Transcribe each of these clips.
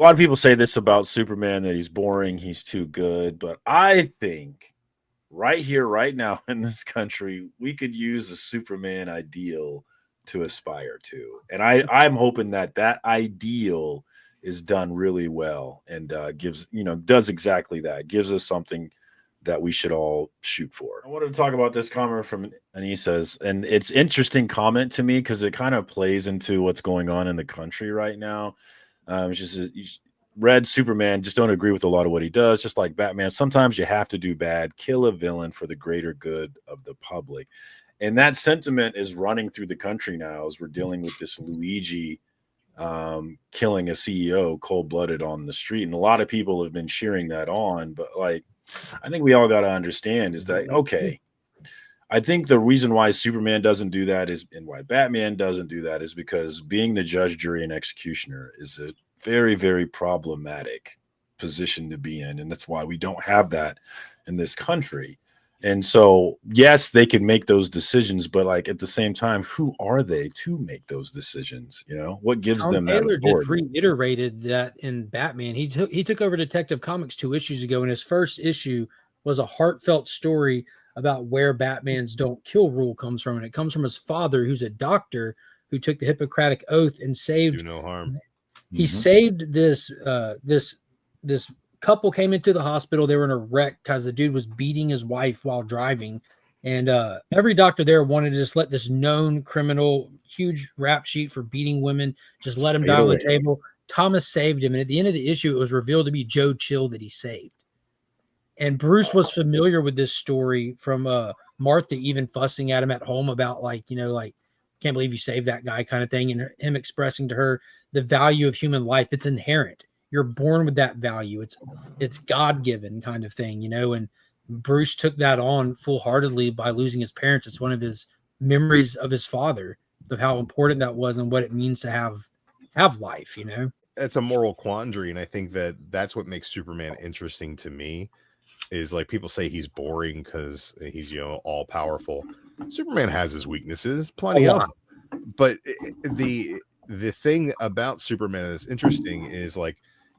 A lot of people say this about Superman, that he's boring, he's too good, but I think right here, right now in this country, we could use a Superman ideal to aspire to, and I'm hoping that that ideal is done really well and gives does exactly that, gives us something that we should all shoot for. I wanted to talk about this comment from Anissa's, and it's interesting comment to me because it kind of plays into what's going on in the country right now. It's just read Superman, just don't agree with a lot of what he does. Just like Batman, sometimes you have to do bad, kill a villain for the greater good of the public. And that sentiment is running through the country now as we're dealing with this Luigi killing a CEO cold blooded on the street. And a lot of people have been cheering that on. But like, I think we all got to understand is that, okay, I think the reason why Superman doesn't do that is, and why Batman doesn't do that is because being the judge, jury, and executioner is a very, very problematic position to be in. And that's why we don't have that in this country. And so, yes, they can make those decisions, but like at the same time, who are they to make those decisions? What gives Tom them that Taylor just authority? reiterated that in Batman. He took over Detective Comics 2 issues ago, and his first issue was a heartfelt story about where Batman's don't kill rule comes from. And it comes from his father, who's a doctor who took the Hippocratic Oath and saved Do no harm. He saved this couple came into the hospital. They were in a wreck because the dude was beating his wife while driving. And every doctor there wanted to just let this known criminal, huge rap sheet for beating women, just let him die on the table. Thomas saved him. And at the end of the issue, it was revealed to be Joe Chill that he saved. And Bruce was familiar with this story from Martha even fussing at him at home about can't believe you saved that guy kind of thing. And him expressing to her the value of human life. It's inherent. You're born with that value. It's God-given kind of thing, and Bruce took that on full-heartedly by losing his parents. It's one of his memories of his father, of how important that was and what it means to have life, It's a moral quandary, and I think that's what makes Superman interesting to me. Is like people say he's boring because he's all powerful. Superman has his weaknesses, plenty of them. But the thing about Superman that's interesting is like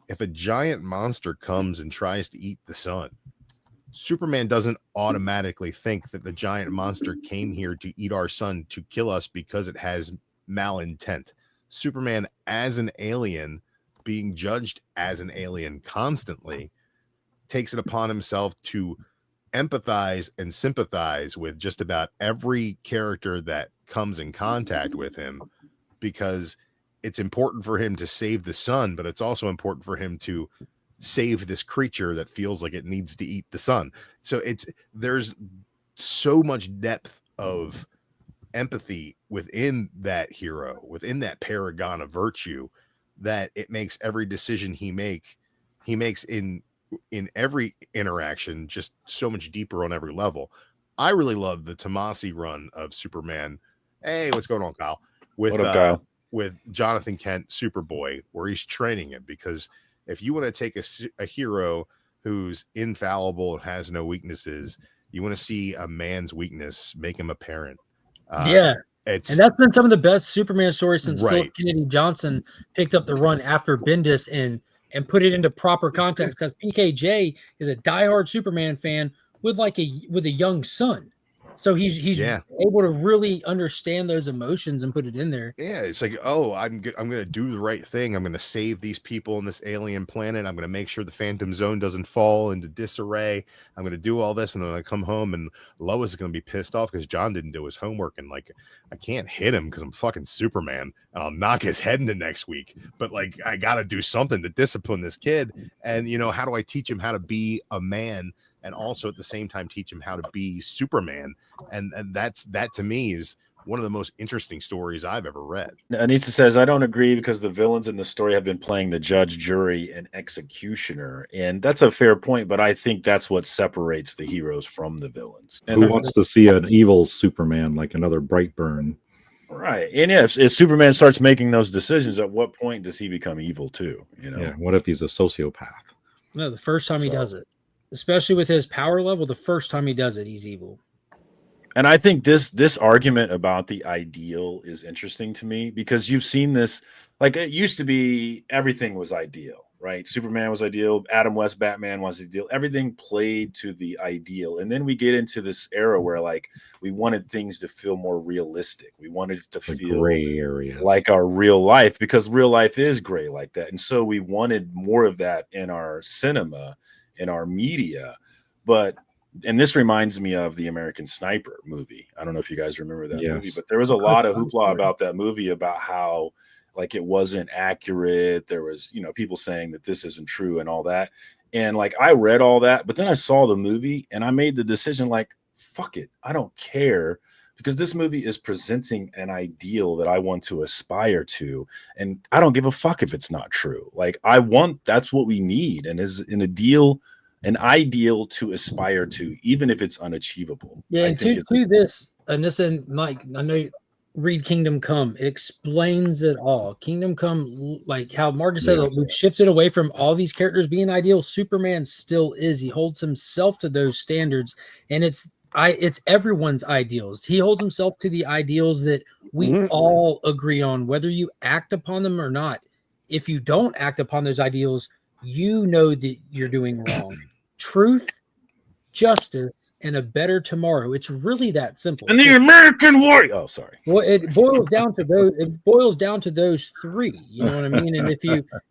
if a giant monster comes and tries to eat the sun, Superman doesn't automatically think that the giant monster came here to eat our sun, to kill us because it has malintent. Superman, as an alien, being judged as an alien constantly, takes it upon himself to empathize and sympathize with just about every character that comes in contact with him, because it's important for him to save the sun, but it's also important for him to save this creature that feels like it needs to eat the sun. So there's so much depth of empathy within that hero, within that paragon of virtue, that it makes every decision he makes in every interaction just so much deeper on every level. I really love the Tomasi run of Superman. Hey, what's going on, Kyle? What up, Kyle? With Jonathan Kent, Superboy, where he's training him, because if you want to take a hero who's infallible and has no weaknesses, you want to see a man's weakness, make him apparent. And that's been some of the best Superman stories since Philip Kennedy Johnson picked up the run after Bendis and put it into proper context, because PKJ is a diehard Superman fan with a young son. So he's able to really understand those emotions and put it in there. Yeah, it's like, oh, I'm going to do the right thing. I'm going to save these people on this alien planet. I'm going to make sure the Phantom Zone doesn't fall into disarray. I'm going to do all this, and then I come home and Lois is going to be pissed off because John didn't do his homework, and like I can't hit him because I'm fucking Superman, and I'll knock his head into next week. But like I got to do something to discipline this kid, and how do I teach him how to be a man? And also at the same time teach him how to be Superman. And that to me is one of the most interesting stories I've ever read. Anissa says, I don't agree because the villains in the story have been playing the judge, jury, and executioner. And that's a fair point, but I think that's what separates the heroes from the villains. And who wants to see an evil Superman, like another Brightburn? Right. And if Superman starts making those decisions, at what point does he become evil too? Yeah. What if he's a sociopath? No, the first time he does it. Especially with his power level, the first time he does it, he's evil. And I think this argument about the ideal is interesting to me, because you've seen this, like it used to be everything was ideal. right? Superman was ideal. Adam West Batman was ideal. Everything played to the ideal. And then we get into this era where like we wanted things to feel more realistic. We wanted it to The feel gray areas. like our real life, because real life is gray like that. And so we wanted more of that in our cinema, in our media. But and this reminds me of the American Sniper movie. I don't know if you guys remember that movie, Yes. but there was a lot of hoopla about that movie, about how like it wasn't accurate. There was, people saying that this isn't true and all that. And like I read all that, but then I saw the movie and I made the decision like, fuck it. I don't care, because this movie is presenting an ideal that I want to aspire to. And I don't give a fuck if it's not true. Like that's what we need. And is an ideal to aspire to, even if it's unachievable. Yeah, I and think to this, and this, and Mike, I know read Kingdom Come. It explains it all. Kingdom Come, like how Marcus said, we've shifted away from all these characters being ideal. Superman still is. He holds himself to those standards, and it's everyone's ideals. He holds himself to the ideals that we all agree on, whether you act upon them or not. If you don't act upon those ideals, you know that you're doing wrong. Truth, justice, and a better tomorrow. It's really that simple. And the American warrior. Oh, sorry. Well, it boils down to those. It boils down to those three. You know what I mean? And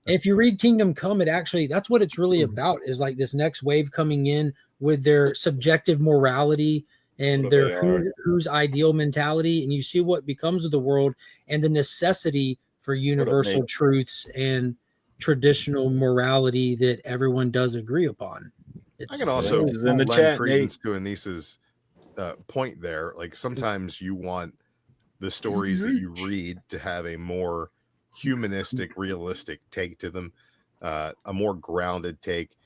if you read Kingdom Come, that's what it's really about. Is like this next wave coming in with their subjective morality and their who's ideal mentality, and you see what becomes of the world and the necessity for universal truths and traditional morality that everyone does agree upon. I can also in the chat, credence to Anissa's point there. Like sometimes you want the stories that you read to have a more humanistic, realistic take to them, a more grounded take,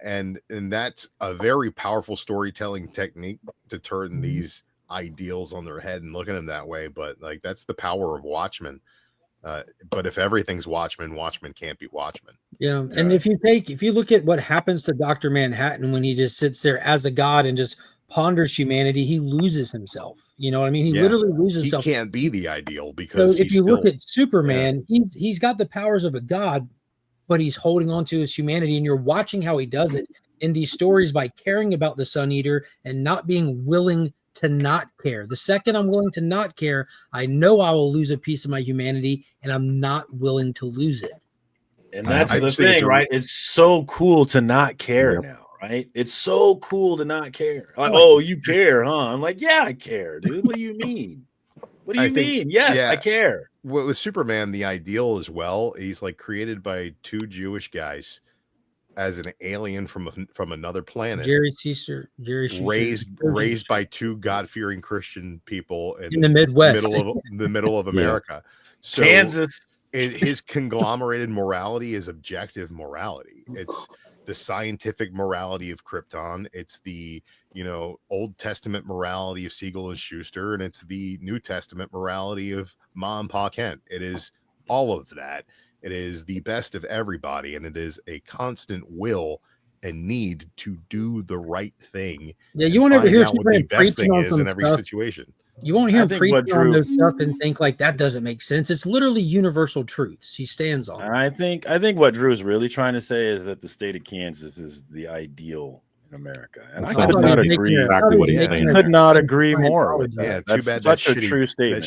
and that's a very powerful storytelling technique to turn these ideals on their head and look at them that way. But like that's the power of Watchmen. But if everything's Watchmen can't be Watchmen. Yeah. And if you look at what happens to Dr. Manhattan when he just sits there as a god and just ponders humanity, he loses himself. You know what I mean? He literally loses himself. He can't be the ideal because so if you look at Superman, he's got the powers of a god, but he's holding on to his humanity, and you're watching how he does it in these stories by caring about the Sun Eater and not being willing to not care. The second I'm willing to not care, I know I will lose a piece of my humanity, and I'm not willing to lose it. And that's the thing, right? It's so cool to not care now, right? It's so cool to not care. Like, oh, you care, huh? I'm like, yeah, I care, dude. What do you mean? What do you mean? Yes, I care. With Superman, the ideal as well, he's like created by two Jewish guys as an alien from another planet. Jerry Schuster, raised by two God-fearing Christian people in the Midwest, the middle of America. So Kansas. His conglomerated morality is objective morality. It's the scientific morality of Krypton. It's the Old Testament morality of Siegel and Schuster, and it's the New Testament morality of Ma and Pa Kent. It is all of that. It is the best of everybody, and it is a constant will and need to do the right thing. Yeah, you won't ever hear Superman preaching on some every situation. You won't hear him preaching on those stuff and think like that doesn't make sense. It's literally universal truths he stands on. I think what Drew is really trying to say is that the state of Kansas is the ideal in America, and I could not agree. Exactly what he's saying. Could not agree more with that. Yeah, that's too bad such that a true statement.